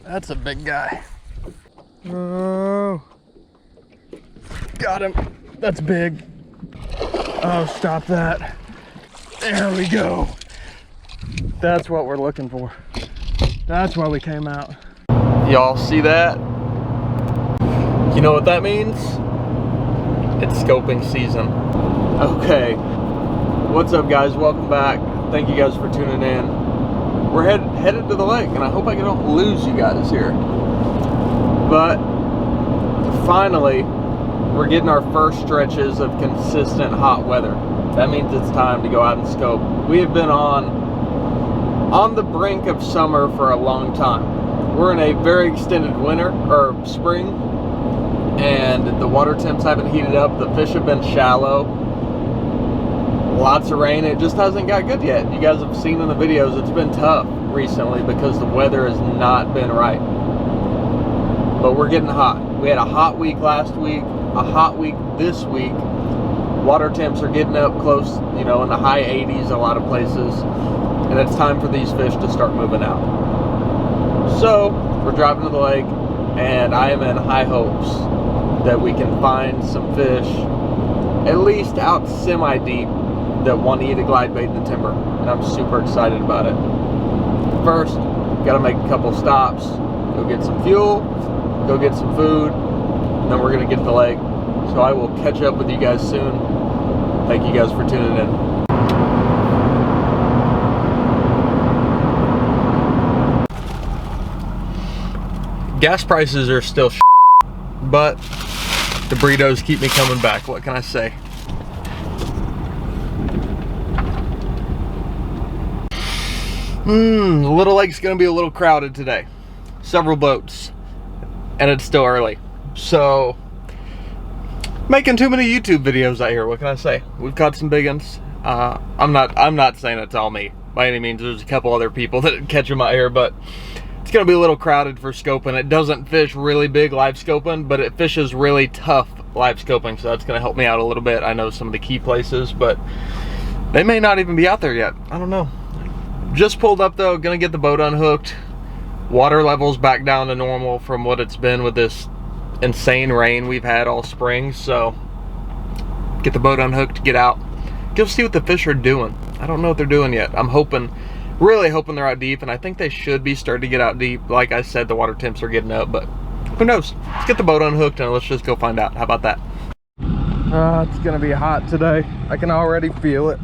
That's a big guy. Oh, got him. That's big. Oh, stop that. There we go. That's what we're looking for. That's why we came out. Y'all see that? You know what that means? It's scoping season. Okay, what's up guys? Welcome back. Thank you guys for tuning in. We're headed to the lake, and I hope I don't lose you guys here. But finally, we're getting our first stretches of consistent hot weather. That means it's time to go out and scope. We have been on the brink of summer for a long time. We're in a very extended winter, or spring, and the water temps haven't heated up. The fish have been shallow. Lots of rain. It just hasn't got good yet. You guys have seen in the videos, it's been tough recently because the weather has not been right. But we're getting hot. We had a hot week last week, a hot week this week. Water temps are getting up close, you know, in the high 80s a lot of places. And it's time for these fish to start moving out. So we're driving to the lake, and I am in high hopes that we can find some fish, at least out semi-deep, that want to eat a glide bait in the timber. And I'm super excited about it. First, gotta make a couple stops, go get some fuel, go get some food, and then we're gonna get to the lake. So I will catch up with you guys soon. Thank you guys for tuning in. Gas prices are still but the burritos keep me coming back. What can I say? The little lake's gonna be a little crowded today. Several boats, and it's still early. So, making too many YouTube videos out here. What can I say? We've caught some big ones. I'm not saying it's all me by any means. There's a couple other people that catch them out here, but it's gonna be a little crowded for scoping. It doesn't fish really big live scoping, but it fishes really tough live scoping, so that's gonna help me out a little bit. I know some of the key places, but they may not even be out there yet. I don't know. Just pulled up though, gonna get the boat unhooked. Water levels back down to normal from what it's been with this insane rain we've had all spring, so get the boat unhooked, get out, go see what the fish are doing. I don't know what they're doing yet. I'm hoping, really hoping they're out deep, and I think they should be starting to get out deep. Like I said, the water temps are getting up, but who knows? Let's get the boat unhooked and let's just go find out. How about that? It's gonna be hot today. I can already feel it.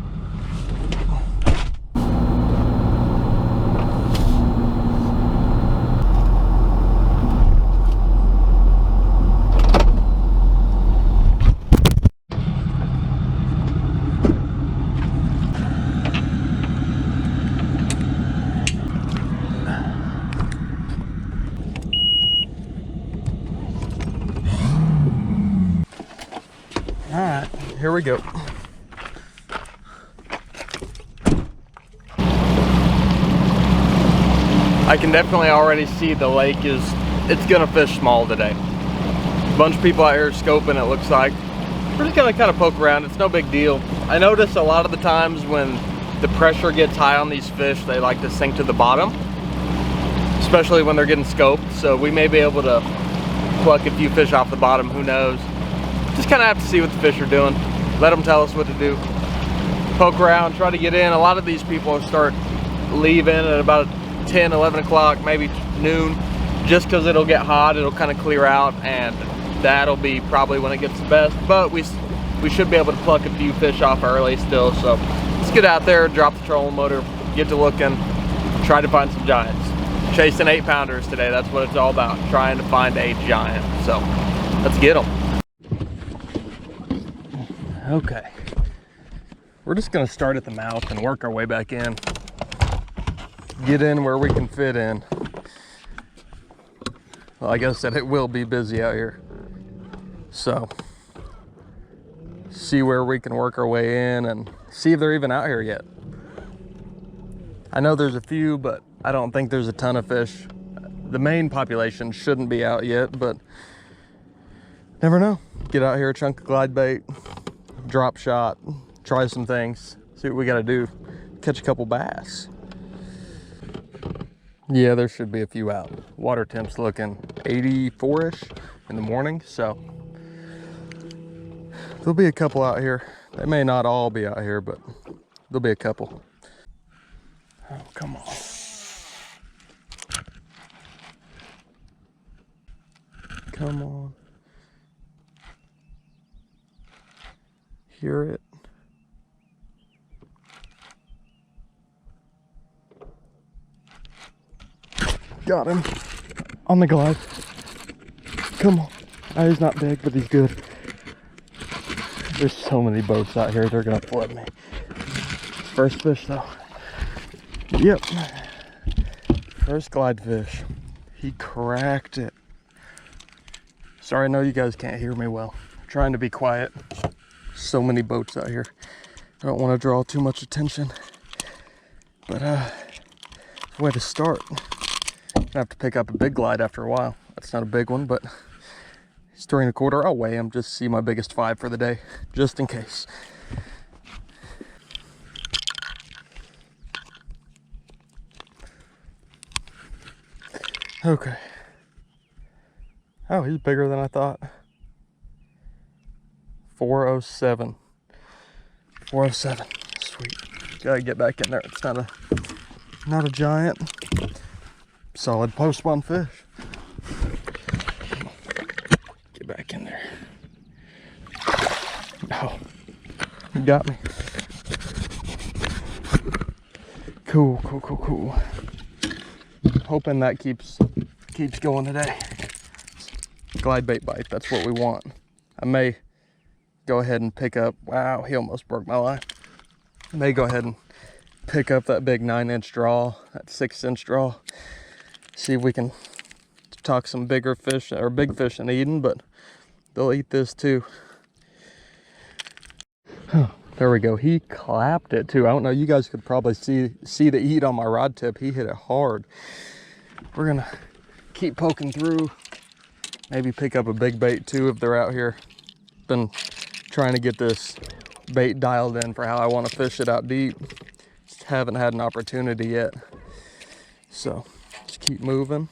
Alright, here we go. I can definitely already see the lake it's gonna fish small today. A bunch of people out here scoping, it looks like. We're just gonna kind of poke around, it's no big deal. I notice a lot of the times when the pressure gets high on these fish, they like to sink to the bottom, especially when they're getting scoped. So we may be able to pluck a few fish off the bottom, who knows. Just kind of have to see what the fish are doing. Let them tell us what to do. Poke around, try to get in. A lot of these people start leaving at about 10, 11 o'clock, maybe noon, just because it'll get hot, it'll kind of clear out, and that'll be probably when it gets the best. But we should be able to pluck a few fish off early still. So let's get out there, drop the trolling motor, get to looking, try to find some giants. Chasing 8-pounders today, that's what it's all about, trying to find a giant. So let's get them. Okay, we're just gonna start at the mouth and work our way back in. Get in where we can fit in. Well, like I said, it will be busy out here. So, see where we can work our way in and see if they're even out here yet. I know there's a few, but I don't think there's a ton of fish. The main population shouldn't be out yet, but never know. Get out here, a chunk of glide bait, drop shot, try some things, see what we gotta do, catch a couple bass. Yeah, there should be a few out. Water temp's looking 84-ish in the morning, so there'll be a couple out here. They may not all be out here, but there'll be a couple. Oh, come on. Come on. Hear it. Got him on the glide. Come on. Oh, he's not big, but he's good. There's so many boats out here, they're gonna flood me. First fish though. Yep. First glide fish. He cracked it. Sorry, I know you guys can't hear me well. I'm trying to be quiet. So many boats out here. I don't want to draw too much attention. But it's a way to start. I'm gonna have to pick up a big glide after a while. That's not a big one, but he's 3 1/4. I'll weigh him, just see my biggest 5 for the day, just in case. Okay. Oh, he's bigger than I thought. 407. 407. Sweet. Gotta get back in there. It's not a giant. Solid post-spawn fish. Get back in there. Oh, you got me. Cool, cool, cool, cool. Hoping that keeps going today. Glide bait bite, that's what we want. I may go ahead and pick up, wow, he almost broke my line. I may go ahead and pick up that big 9-inch draw, that 6-inch draw. See if we can talk some bigger fish, or big fish in Eden, but they'll eat this too. Oh, there we go. He clapped it too. I don't know, you guys could probably see the heat on my rod tip. He hit it hard. We're gonna keep poking through. Maybe pick up a big bait too if they're out here. Been trying to get this bait dialed in for how I want to fish it out deep. Just haven't had an opportunity yet. So just keep moving.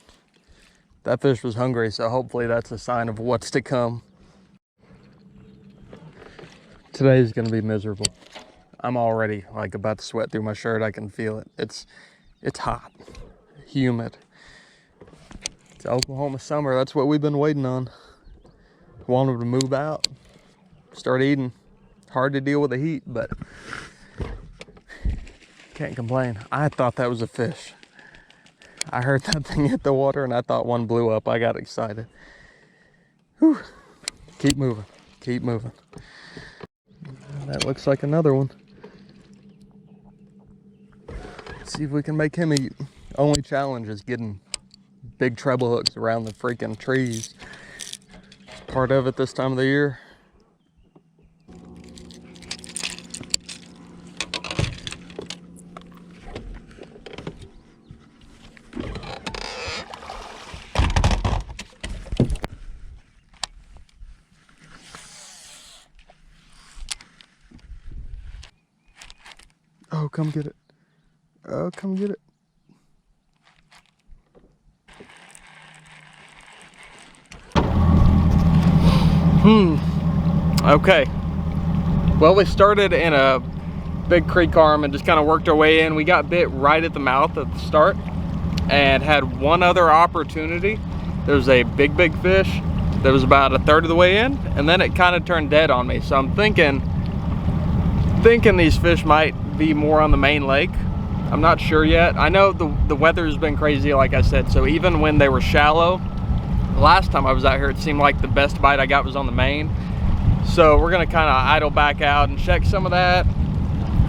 That fish was hungry, so hopefully that's a sign of what's to come. Today's gonna be miserable. I'm already like about to sweat through my shirt. I can feel it. It's hot, humid. It's Oklahoma summer. That's what we've been waiting on. Want them to move out, start eating. Hard to deal with the heat, but can't complain. I thought that was a fish. I heard that thing hit the water and I thought one blew up. I got excited. Whew. Keep moving, keep moving. That looks like another one. Let's see if we can make him eat. Only challenge is getting big treble hooks around the freaking trees. It's part of it this time of the year. Oh, come get it. Oh, come get it. Okay. Well, we started in a big creek arm and just kind of worked our way in. We got bit right at the mouth at the start and had one other opportunity. There was a big fish that was about 1/3 of the way in, and then it kind of turned dead on me. So I'm thinking these fish might be more on the main lake. I'm not sure yet. I know the weather's been crazy, like I said, so even when they were shallow, last time I was out here, it seemed like the best bite I got was on the main. So we're gonna kind of idle back out and check some of that.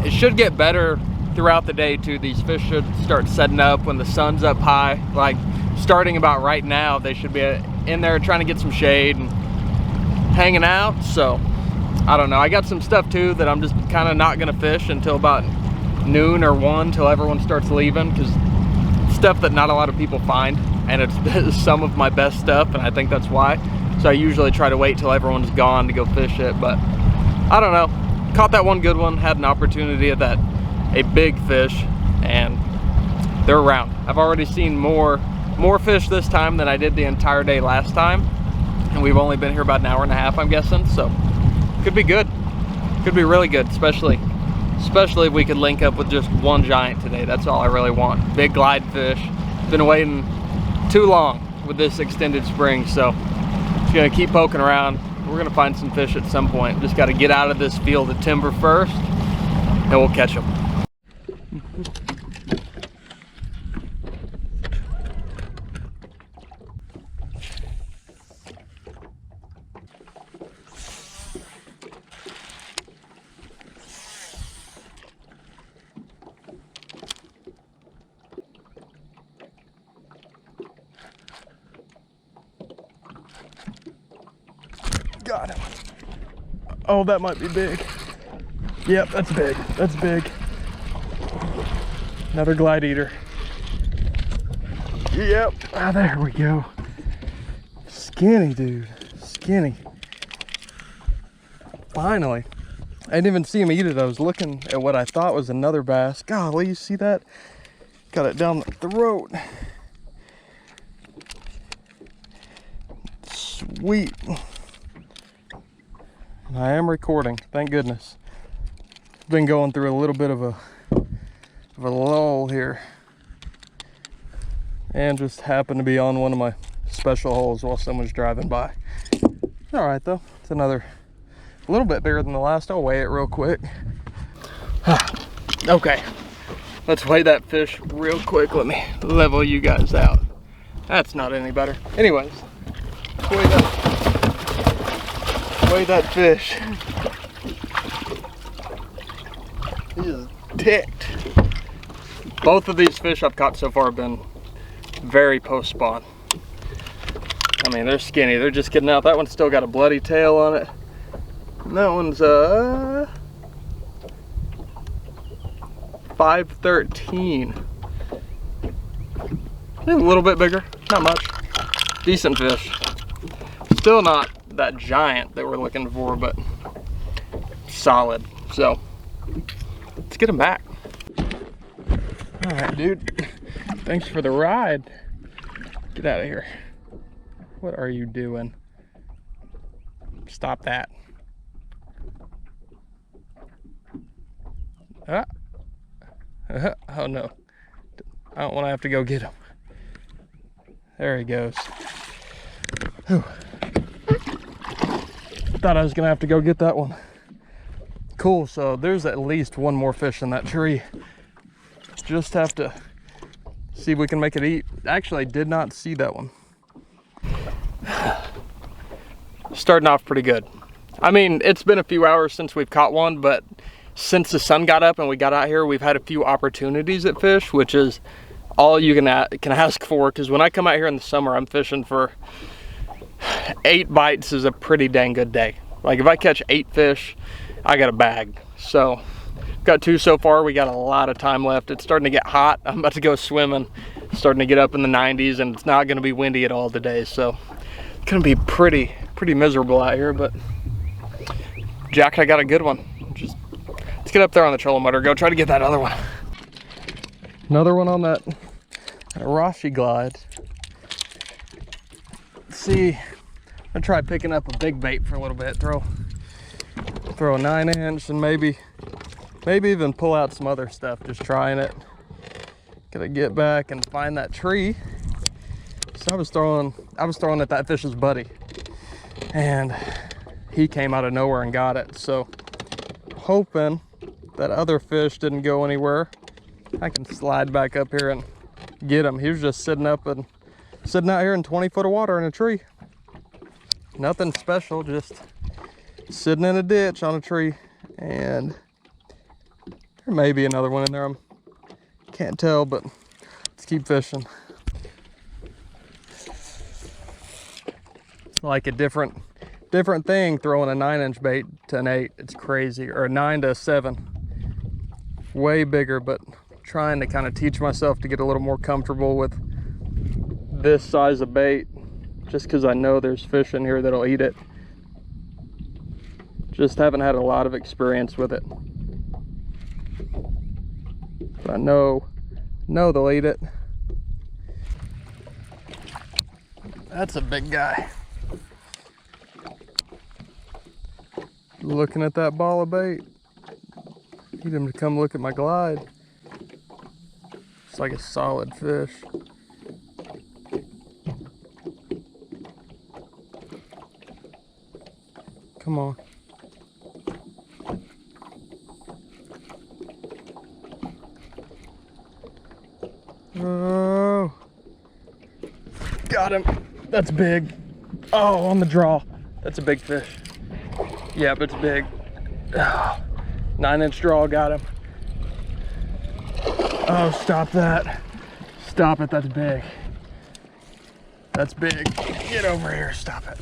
It should get better throughout the day too. These fish should start setting up when the sun's up high. Like starting about right now, they should be in there trying to get some shade and hanging out. So I don't know. I got some stuff too that I'm just kind of not gonna fish until about noon or 1 till everyone starts leaving, because stuff that not a lot of people find, and it's some of my best stuff, and I think that's why. So I usually try to wait till everyone's gone to go fish it, but I don't know. Caught that one good one, had an opportunity at a big fish, and they're around. I've already seen more fish this time than I did the entire day last time. And we've only been here about an hour and a half, I'm guessing. So could be good. Could be really good, especially if we could link up with just one giant today. That's all I really want. Big glide fish. Been waiting too long with this extended spring, so just gonna keep poking around. We're gonna find some fish at some point. Just gotta get out of this field of timber first, and we'll catch them. Got him. Oh, that might be big. Yep, that's big. That's big. Another glide eater. Yep. Ah, there we go. Skinny, dude. Skinny. Finally. I didn't even see him eat it. I was looking at what I thought was another bass. Golly, you see that? Got it down the throat. Sweet. I am recording, thank goodness. Been going through a little bit of a lull here, and just happened to be on one of my special holes while someone's driving by. All right though, it's a little bit bigger than the last. I'll weigh it real quick. Okay, let's weigh that fish real quick. Let me level you guys out. That's not any better. Anyways, weigh that fish. He is ticked. Both of these fish I've caught so far have been very post-spawn. I mean, they're skinny. They're just getting out. That one's still got a bloody tail on it. And that one's 513. A little bit bigger, not much. Decent fish. Still not that giant that we're looking for, but solid. So let's get him back. All right, dude. Thanks for the ride. Get out of here. What are you doing? Stop that. Oh no. I don't want to have to go get him. There he goes. Whew. Thought I was gonna have to go get that one. Cool, so there's at least one more fish in that tree. Just have to see if we can make it eat. Actually, I did not see that one. Starting off pretty good. I mean, it's been a few hours since we've caught one, but since the sun got up and we got out here, we've had a few opportunities at fish, which is all you can ask for. Because when I come out here in the summer, I'm fishing for 8 bites is a pretty dang good day. Like if I catch 8 fish, I got a bag. So got 2 so far. We got a lot of time left. It's starting to get hot. I'm about to go swimming. It's starting to get up in the 90s, and it's not going to be windy at all today. So it's going to be pretty miserable out here. But Jack, I got a good one. Just let's get up there on the trolling motor. Go try to get that other one. Another one on that Rashi glide. Let's see. I'm gonna try picking up a big bait for a little bit. Throw a 9-inch and maybe even pull out some other stuff. Just trying it. Gotta get back and find that tree. So I was throwing at that fish's buddy, and he came out of nowhere and got it. So hoping that other fish didn't go anywhere, I can slide back up here and get him. He was just sitting out here in 20 foot of water in a tree. Nothing special, just sitting in a ditch on a tree. And there may be another one in there. I can't tell, but let's keep fishing. It's like a different thing throwing a 9-inch bait to an 8. It's crazy. Or a 9 to a 7. Way bigger, but trying to kind of teach myself to get a little more comfortable with this size of bait, just because I know there's fish in here that'll eat it. Just haven't had a lot of experience with it. But I know No, they'll eat it. That's a big guy. Looking at that ball of bait. Need him to come look at my glide. It's like a solid fish. Come on. Oh, got him. That's big. Oh, on the draw. That's a big fish. Yep, it's big. Oh, 9-inch draw, got him. Oh, stop that. Stop it, that's big. That's big. Get over here, stop it.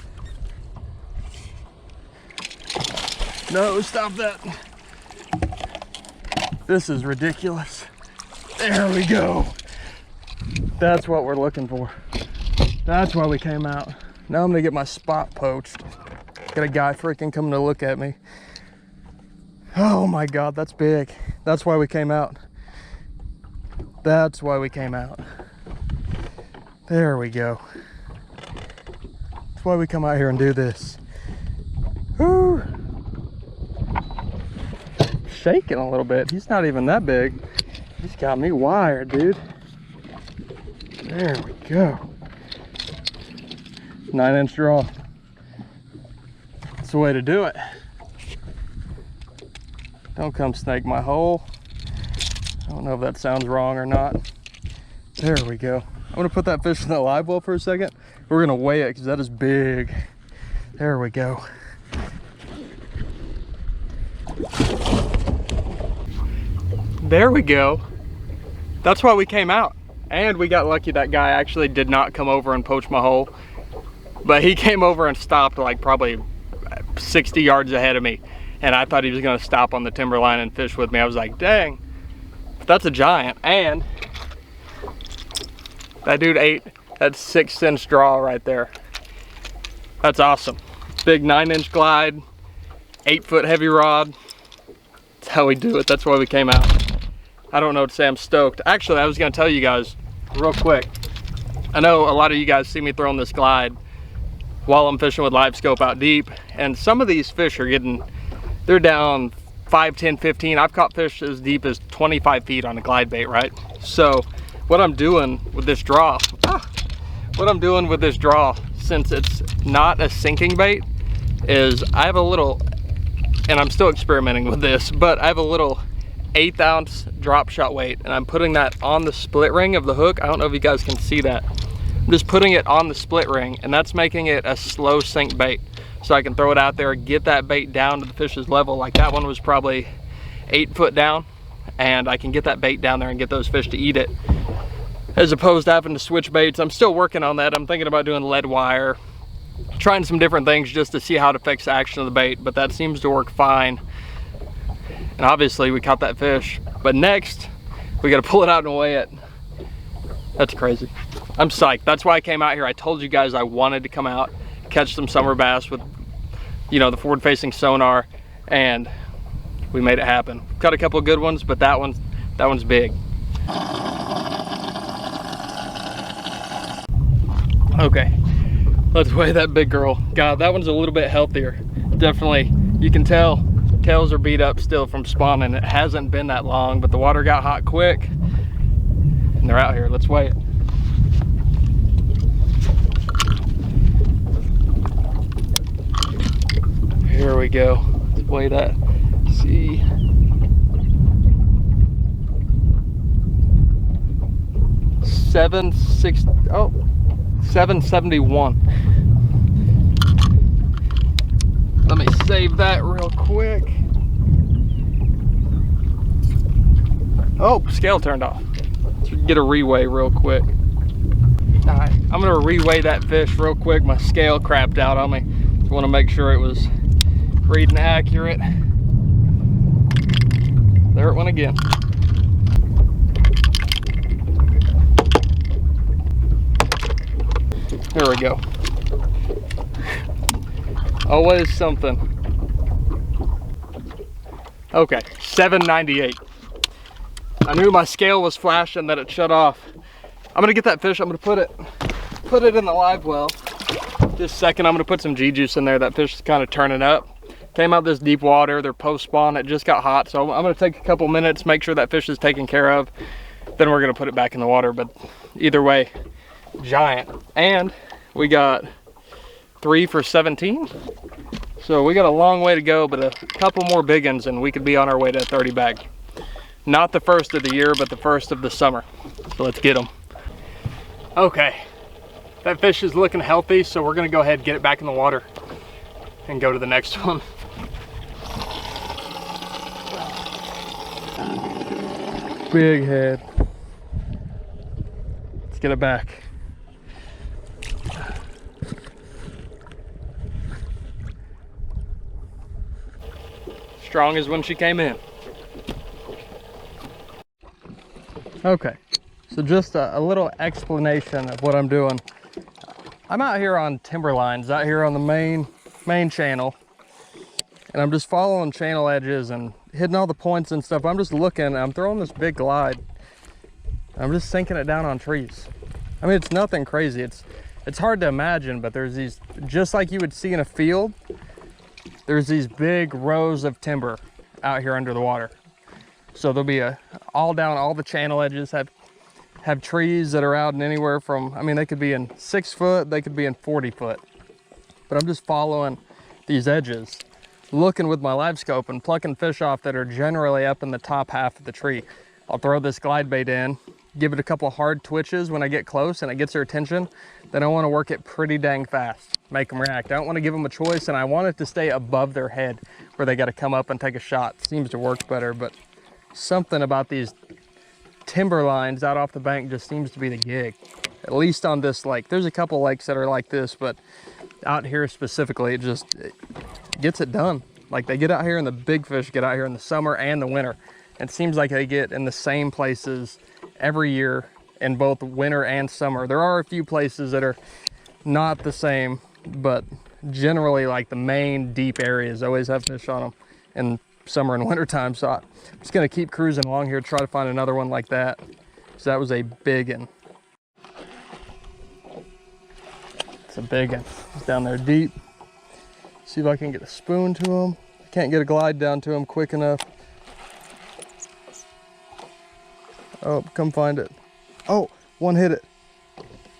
No, stop that. This is ridiculous. There we go. That's what we're looking for. That's why we came out. Now I'm gonna get my spot poached. Got a guy freaking coming to look at me. Oh my God, that's big. That's why we came out. That's why we came out. There we go. That's why we come out here and do this. Woo. Shaking a little bit. He's not even that big. He's got me wired, dude. There we go. 9-inch draw. That's the way to do it. Don't come snake my hole. I don't know if that sounds wrong or not. There we go. I'm gonna put that fish in the live well for a second. We're gonna weigh it because that is big. There we go. There we go. That's why we came out. And we got lucky that guy actually did not come over and poach my hole. But he came over and stopped like probably 60 yards ahead of me. And I thought he was gonna stop on the timberline and fish with me. I was like, dang, that's a giant. And that dude ate that 6-inch draw right there. That's awesome. Big 9-inch glide, 8-foot heavy rod. That's how we do it. That's why we came out. I don't know what to say, I'm stoked. Actually, I was gonna tell you guys real quick. I know a lot of you guys see me throwing this glide while I'm fishing with Livescope out deep. And some of these fish are getting, they're down 5, 10, 15. I've caught fish as deep as 25 feet on a glide bait, right? So what I'm doing with this draw, since it's not a sinking bait, is I have a little, and I'm still experimenting with this, but I have a little 1/8 ounce drop shot weight, and I'm putting that on the split ring of the hook. I don't know if you guys can see that. I'm just putting it on the split ring, and that's making it a slow sink bait. So I can throw it out there, get that bait down to the fish's level. Like that one was probably 8 foot down, and I can get that bait down there and get those fish to eat it, as opposed to having to switch baits. I'm still working on that. I'm thinking about doing lead wire, trying some different things just to see how it affects the action of the bait, but that seems to work fine. And obviously we caught that fish, but next we got to pull it out and weigh it. That's crazy. I'm psyched. That's why I came out here. I told you guys I wanted to come out, catch some summer bass with, you know, the forward facing sonar, and we made it happen. Caught a couple of good ones, but that one's big. Okay, let's weigh that big girl. God, that one's a little bit healthier. Definitely, you can tell tails are beat up still from spawning. It hasn't been that long, but the water got hot quick and they're out here. Let's weigh it. Here we go. Let's weigh that. Let's see. Oh, 771. Let me save that real quick. Oh, scale turned off. Let's get a reweigh real quick. All right, I'm gonna reweigh that fish real quick. My scale crapped out on me. Just wanna make sure it was reading accurate. There it went again. There we go. Always something. Okay, 798. I knew my scale was flashing that it shut off. I'm gonna get that fish. I'm gonna put it in the live well. Just a second, I'm gonna put some G-juice in there. That fish is kind of turning up. Came out this deep water. They're post-spawn. It just got hot. So I'm gonna take a couple minutes, make sure that fish is taken care of. Then we're gonna put it back in the water. But either way, giant. And we got 3 for 17. So we got a long way to go, but a couple more big ones and we could be on our way to a 30 bag. Not the first of the year, but the first of the summer. So let's get them. Okay, that fish is looking healthy, so we're gonna go ahead and get it back in the water and go to the next one. Big head. Let's get it back. Strong as when she came in. Okay, so just a little explanation of what I'm doing. I'm out here on timberlines, out here on the main channel, and I'm just following channel edges and hitting all the points and stuff. I'm just looking, I'm throwing this big glide. I'm just sinking it down on trees. I mean, it's nothing crazy. It's hard to imagine, but there's these, just like you would see in a field, there's these big rows of timber out here under the water. So there'll be all down all the channel edges have trees that are out in anywhere from, I mean, they could be in 6 foot, they could be in 40 foot. But I'm just following these edges, looking with my Livescope and plucking fish off that are generally up in the top half of the tree. I'll throw this glide bait in, give it a couple hard twitches when I get close and it gets their attention. Then I want to work it pretty dang fast, make them react. I don't want to give them a choice, and I want it to stay above their head where they got to come up and take a shot. Seems to work better, but something about these timber lines out off the bank just seems to be the gig. At least on this lake. There's a couple lakes that are like this, but out here specifically, it gets it done. Like, they get out here and the big fish get out here in the summer and the winter. It seems like they get in the same places every year in both winter and summer. There are a few places that are not the same, but generally like the main deep areas always have fish on them in summer and winter time. So I'm just gonna keep cruising along here, try to find another one like that. So that was a big one. It's a big one. It's down there deep. See if I can get a spoon to him. I can't get a glide down to him quick enough. Oh, come find it. Oh, one hit it.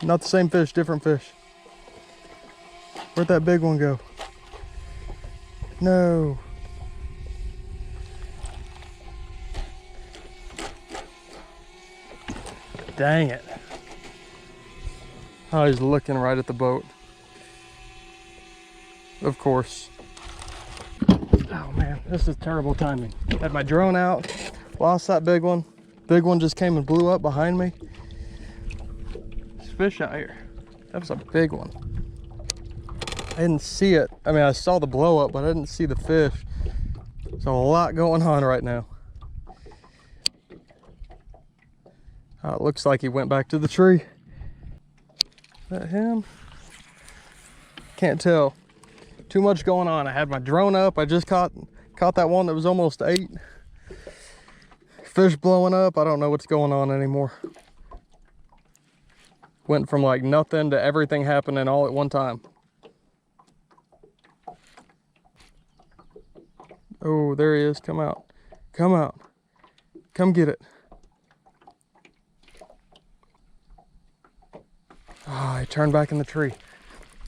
Not the same fish, different fish. Where'd that big one go? No. Dang it. Oh, he's looking right at the boat. Of course. Oh man, this is terrible timing. Had my drone out, lost that big one. Big one just came and blew up behind me. There's fish out here. That was a big one. I didn't see it. I mean, I saw the blow up, but I didn't see the fish. There's a lot going on right now. Oh, it looks like he went back to the tree. Is that him? Can't tell. Too much going on. I had my drone up. I just caught that one that was almost 8. Fish blowing up. I don't know what's going on anymore. Went from like nothing to everything happening all at one time. Oh, there he is. Come out. Come out. Come get it. Ah, he turned back in the tree.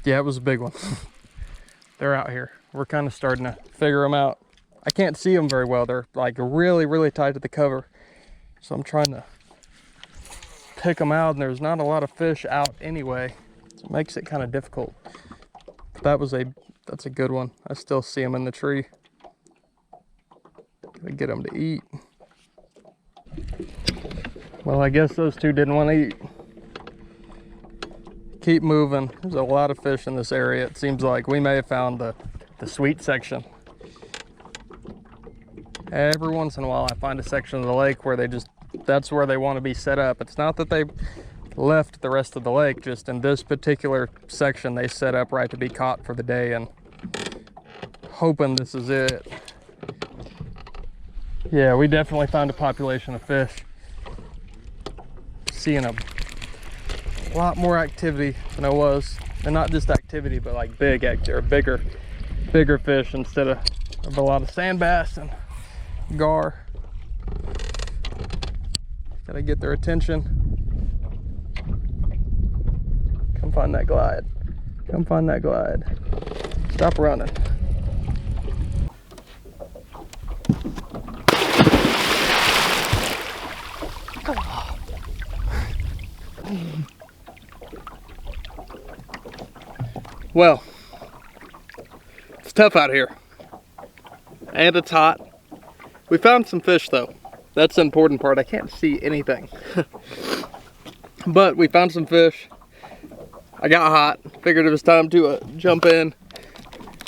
Yeah, it was a big one. They're out here. We're kind of starting to figure them out. I can't see them very well. They're like really, really tight to the cover. So I'm trying to pick them out, and there's not a lot of fish out anyway. So it makes it kind of difficult. But that's a good one. I still see them in the tree. Gotta get them to eat. Well, I guess those two didn't want to eat. Keep moving. There's a lot of fish in this area. It seems like we may have found the sweet section. Every once in a while I find a section of the lake where that's where they want to be set up. It's not that they left the rest of the lake, just in this particular section they set up right to be caught for the day, and hoping this is it. Yeah, we definitely found a population of fish. seeing a lot more activity than I was, and not just activity, but like bigger fish instead of a lot of sand bass and gar. Gotta get their attention. Come find that glide. Come find that glide. Stop running. Well, it's tough out here, and it's hot. We found some fish though. That's the important part. I can't see anything. But we found some fish. I got hot. Figured it was time to jump in,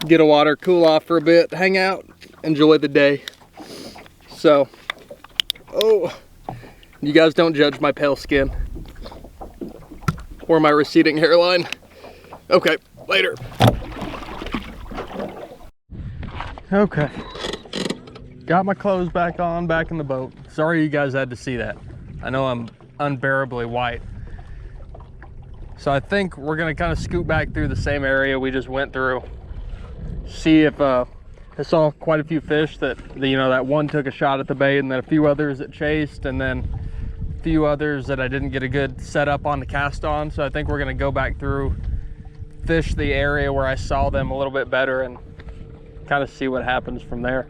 get a water, cool off for a bit, hang out, enjoy the day. So, oh, you guys don't judge my pale skin or my receding hairline. Okay, later. Okay. Got my clothes back on, back in the boat. Sorry you guys had to see that. I know I'm unbearably white. So I think we're gonna kind of scoot back through the same area we just went through. See if, I saw quite a few fish that, you know, that one took a shot at the bait, and then a few others that chased, and then a few others that I didn't get a good setup on the cast on. So I think we're gonna go back through, fish the area where I saw them a little bit better, and kind of see what happens from there.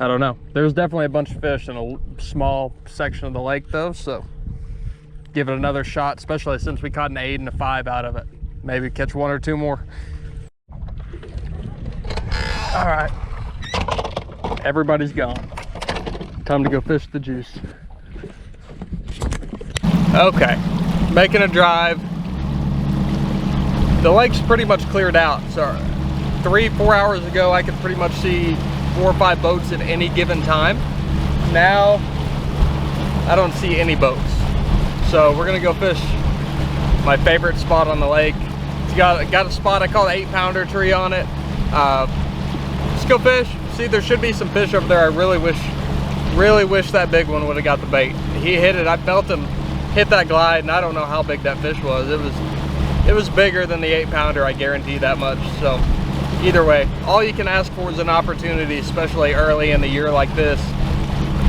I don't know. There's definitely a bunch of fish in a small section of the lake though, so give it another shot, especially since we caught an 8 and a 5 out of it. Maybe catch 1 or 2 more. All right, everybody's gone. Time to go fish the juice. Okay, making a drive. The lake's pretty much cleared out. So 3-4 hours ago, I could pretty much see 4 or 5 boats at any given time. Now, I don't see any boats. So we're gonna go fish my favorite spot on the lake. It's got a spot, I call it 8-pounder tree on it. Let's go fish. See, there should be some fish over there. I really wish that big one would have got the bait. He hit it, I felt him hit that glide, and I don't know how big that fish was. It was bigger than the 8-pounder, I guarantee that much. So either way, all you can ask for is an opportunity, especially early in the year like this.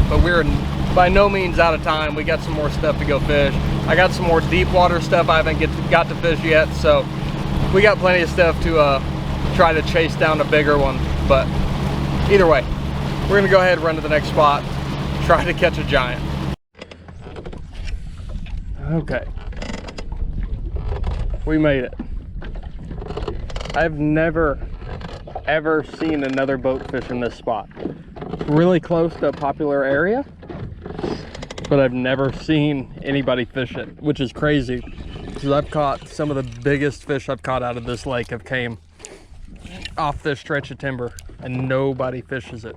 But we're by no means out of time. We got some more stuff to go fish. I got some more deep water stuff I haven't got to fish yet, so we got plenty of stuff to try to chase down a bigger one. But either way, we're gonna go ahead and run to the next spot, try to catch a giant. Okay, we made it. I've never ever seen another boat fish in this spot. Really close to a popular area, but I've never seen anybody fish it, which is crazy because I've caught some of the biggest fish I've caught out of this lake have came off this stretch of timber, and nobody fishes it.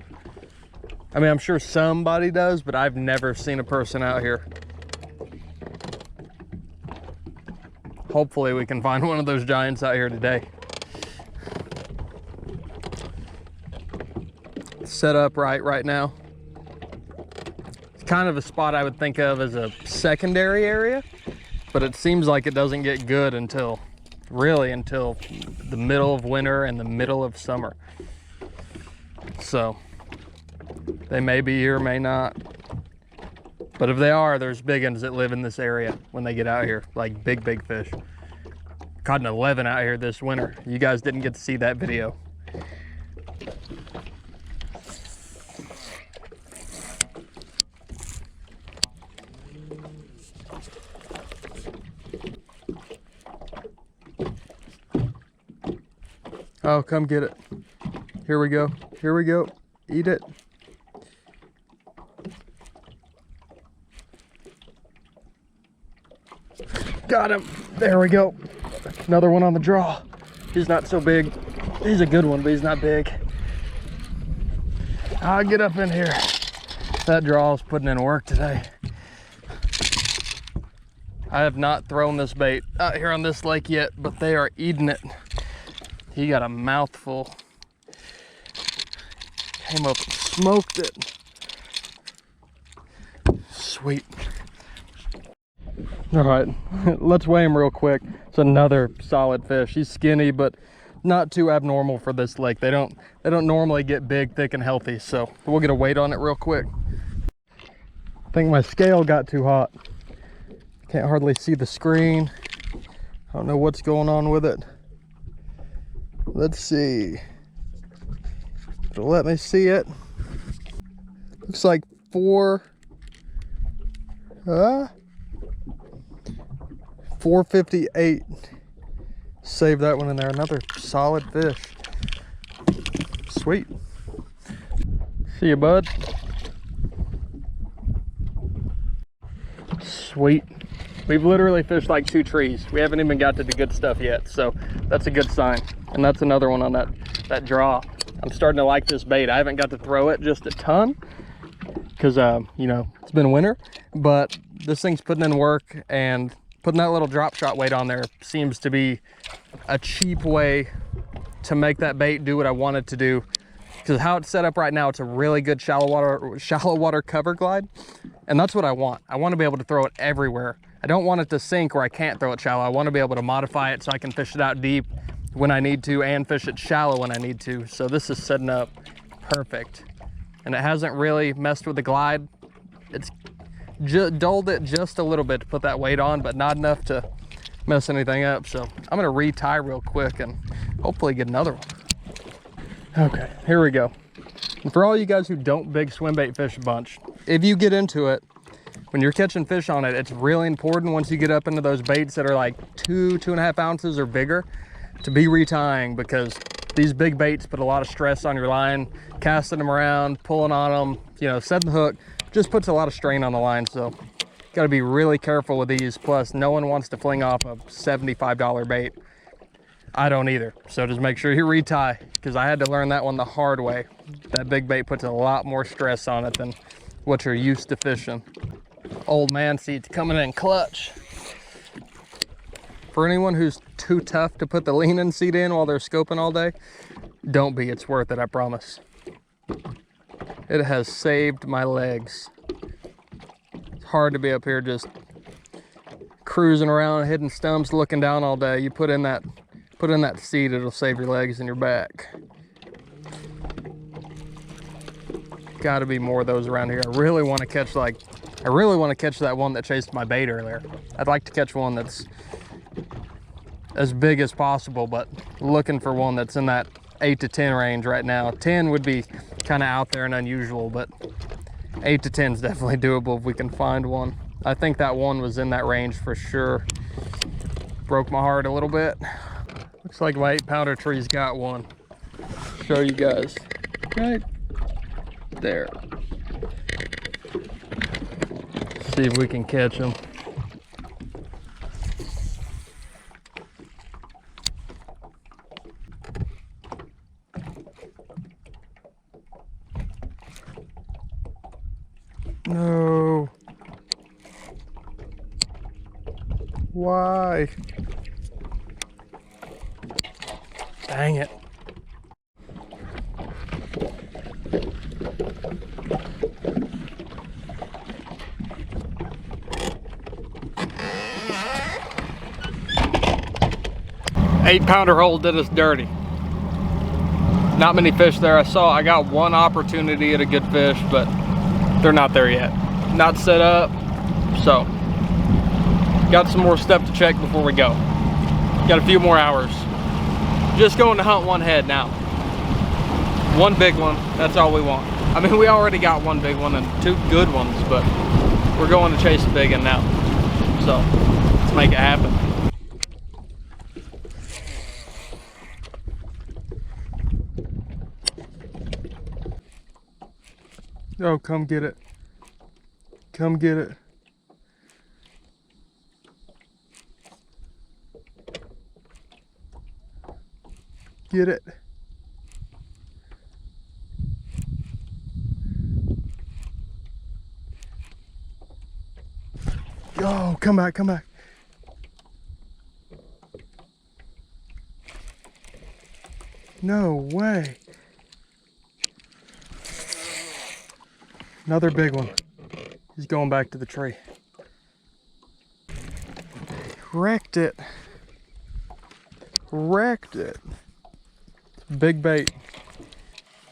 I mean, I'm sure somebody does, but I've never seen a person out here. Hopefully we can find one of those giants out here today. Set up right now. It's kind of a spot I would think of as a secondary area, but it seems like it doesn't get good until the middle of winter and the middle of summer. So they may be here, may not. But if they are, there's big ones that live in this area when they get out here, like big fish. Caught an 11 out here this winter. You guys didn't get to see that video. Oh, come get it. Here we go. Here we go. Eat it. Got him. There we go. Another one on the draw. He's not so big. He's a good one, but he's not big. I'll get up in here. That draw is putting in work today. I have not thrown this bait out here on this lake yet, but they are eating it. He got a mouthful. Came up and smoked it. Sweet. All right, let's weigh him real quick. It's another solid fish. He's skinny, but not too abnormal for this lake. They don't normally get big, thick, and healthy. So we'll get a weight on it real quick. I think my scale got too hot. Can't hardly see the screen. I don't know what's going on with it. Let's see. It'll let me see it. Looks like 458. Save that one in there. Another solid fish. Sweet. See you, bud. Sweet. We've literally fished like 2 trees. We haven't even got to the good stuff yet, so that's a good sign. And that's another one on that draw. I'm starting to like this bait. I haven't got to throw it just a ton because you know, it's been winter, but this thing's putting in work, and putting that little drop shot weight on there seems to be a cheap way to make that bait do what I want it to do. Because how it's set up right now, it's a really good shallow water cover glide, and that's what I want. I want to be able to throw it everywhere. I don't want it to sink where I can't throw it shallow. I want to be able to modify it so I can fish it out deep when I need to and fish it shallow when I need to. So this is setting up perfect, and it hasn't really messed with the glide. It's dulled it just a little bit to put that weight on, but not enough to mess anything up. So I'm gonna retie real quick and hopefully get another one. Okay, here we go. And for all you guys who don't big swim bait fish a bunch, if you get into it, when you're catching fish on it, it's really important once you get up into those baits that are like 2.5 ounces or bigger to be retying, because these big baits put a lot of stress on your line. Casting them around, pulling on them, you know, setting the hook, just puts a lot of strain on the line. So got to be really careful with these. Plus, no one wants to fling off a $75 bait. I don't either. So just make sure you retie, because I had to learn that one the hard way. That big bait puts a lot more stress on it than what you're used to fishing. Old man seats coming in clutch. For anyone who's too tough to put the lean-in seat in while they're scoping all day, don't be. It's worth it, I promise. It has saved my legs. It's hard to be up here just cruising around, hitting stumps, looking down all day. You put in that seat, it'll save your legs and your back. Got to be more of those around here. I really want to catch that one that chased my bait earlier. I'd like to catch one that's as big as possible, but looking for one that's in that 8 to 10 range right now. 10 would be kind of out there and unusual, but 8 to 10 is definitely doable if we can find one. I think that one was in that range for sure. Broke my heart a little bit. Looks like my 8-pounder tree's got one. Show you guys right there. See if we can catch them. No. Why? Dang it. Eight-pounder hole did us dirty. Not many fish there. I got one opportunity at a good fish, but they're not there yet. Not set up, so got some more stuff to check before we go. Got a few more hours. Just going to hunt one head now. One big one, that's all we want. I mean, we already got one big one and 2 good ones, but we're going to chase a big one now. So let's make it happen. Oh, come get it. Come get it. Get it. Oh, come back, come back. No way. Another big one. He's going back to the tree. Wrecked it. Wrecked it. Big bait.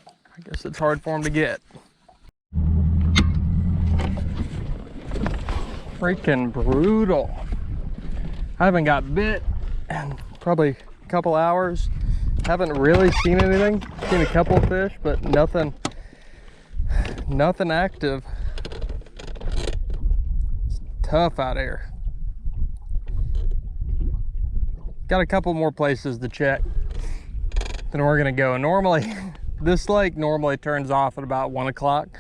I guess it's hard for him to get. Freaking brutal. I haven't got bit in probably a couple hours. Haven't really seen anything. Seen a couple of fish, but nothing active. It's tough out here. Got a couple more places to check. Then we're gonna go. Normally, this lake normally turns off at about 1 o'clock.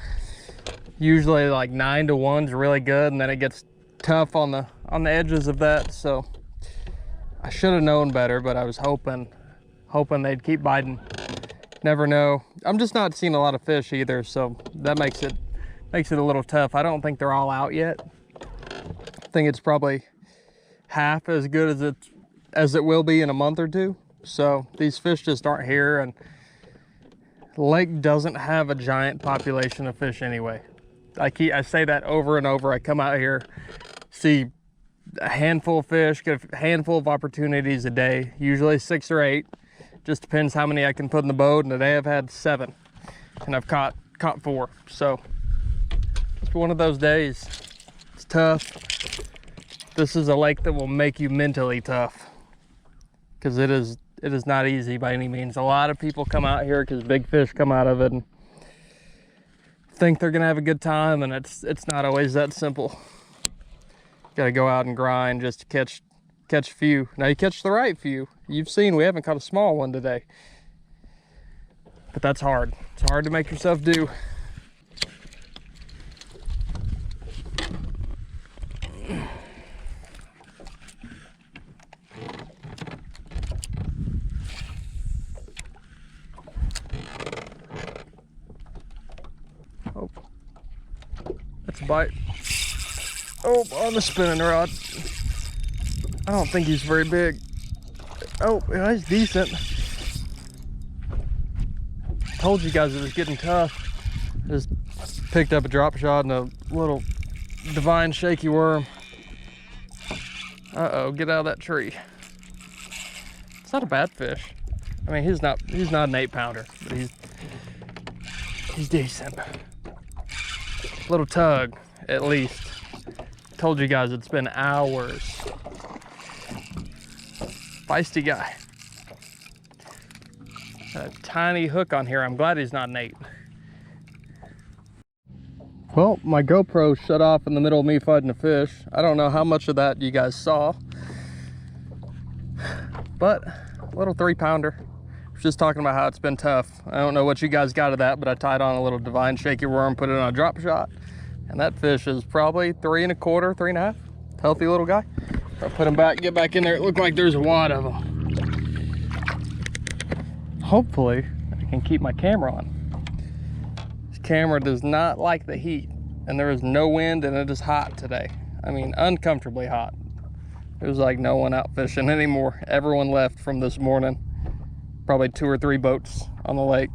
Usually like 9 to 1 is really good, and then it gets tough on the edges of that. So I should have known better, but I was hoping they'd keep biting. Never know. I'm just not seeing a lot of fish either, so that makes it a little tough. I don't think they're all out yet. I think it's probably half as good as it will be in a month or two. So these fish just aren't here, and the lake doesn't have a giant population of fish anyway. I say that over and over. I come out here, see a handful of fish, get a handful of opportunities a day, usually 6 or 8. Just depends how many I can put in the boat, and today I've had 7, and I've caught 4. So it's one of those days. It's tough. This is a lake that will make you mentally tough, because it is not easy by any means. A lot of people come out here because big fish come out of it and think they're gonna have a good time, and it's not always that simple. Got to go out and grind just to catch a few. Now you catch the right few. You've seen we haven't caught a small one today, but that's hard. It's hard to make yourself do. Oh, that's a bite. Oh, on the spinning rod. I don't think he's very big. Oh, yeah, he's decent. Told you guys it was getting tough. Just picked up a drop shot and a little divine shaky worm. Uh-oh, get out of that tree. It's not a bad fish. I mean, he's not an 8-pounder, but he's decent. Little tug, at least. Told you guys it's been hours. Feisty guy. Got a tiny hook on here. I'm glad he's not an 8. Well, my GoPro shut off in the middle of me fighting a fish. I don't know how much of that you guys saw, but a little 3-pounder. I was just talking about how it's been tough. I don't know what you guys got of that, but I tied on a little divine shaky worm, put it on a drop shot. And that fish is probably 3 1/4, 3 1/2. Healthy little guy. I'll put him back, get back in there. It looked like there's a wad of them. Hopefully, I can keep my camera on. This camera does not like the heat, and there is no wind, and it is hot today. I mean, uncomfortably hot. There's like no one out fishing anymore. Everyone left from this morning. Probably 2 or 3 boats on the lake.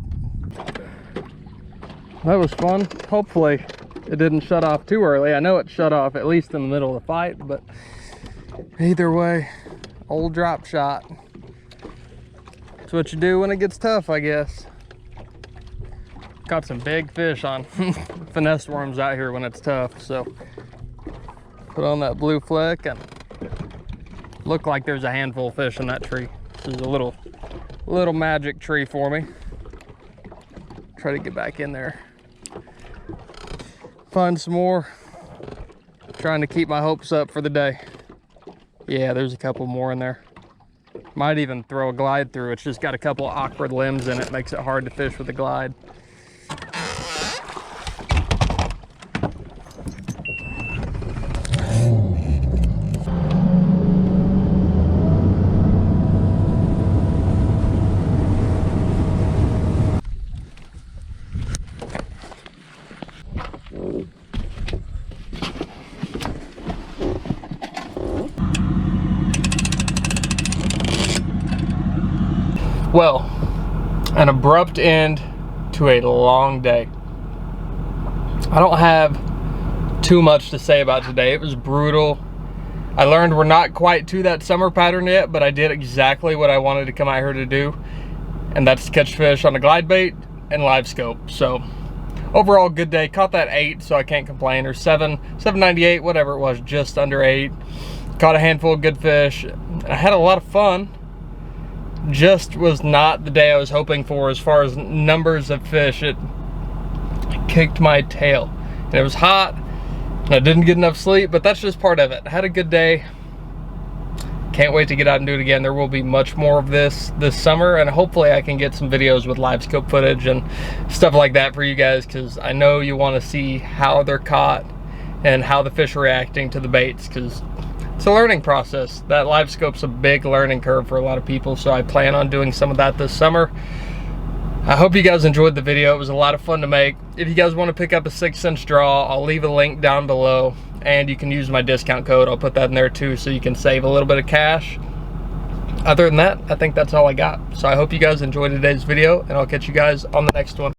That was fun. Hopefully, it didn't shut off too early. I know it shut off at least in the middle of the fight, but either way, old drop shot. That's what you do when it gets tough, I guess. Caught some big fish on finesse worms out here when it's tough, so put on that blue flick and look like there's a handful of fish in that tree. This is a little magic tree for me. Try to get back in there. Find some more. Trying to keep my hopes up for the day. Yeah, there's a couple more in there. Might even throw a glide through. It's just got a couple of awkward limbs in it. Makes it hard to fish with a glide. Well, an abrupt end to a long day. I don't have too much to say about today. It was brutal. I learned we're not quite to that summer pattern yet, but I did exactly what I wanted to come out here to do, and that's to catch fish on a glide bait and Livescope. So overall, good day. Caught that 8, so I can't complain, or 798, whatever it was, just under 8. Caught a handful of good fish. I had a lot of fun. Just was not the day I was hoping for as far as numbers of fish. It kicked my tail, and it was hot, and I didn't get enough sleep, but that's just part of it. I had a good day. Can't wait to get out and do it again. There will be much more of this summer, and hopefully I can get some videos with Livescope footage and stuff like that for you guys, because I know you want to see how they're caught and how the fish are reacting to the baits, because it's a learning process. That Livescope's a big learning curve for a lot of people, so I plan on doing some of that this summer. I hope you guys enjoyed the video. It was a lot of fun to make. If you guys want to pick up a 6-inch draw, I'll leave a link down below, and you can use my discount code. I'll put that in there too, so you can save a little bit of cash. Other than that, I think that's all I got. So I hope you guys enjoyed today's video, and I'll catch you guys on the next one.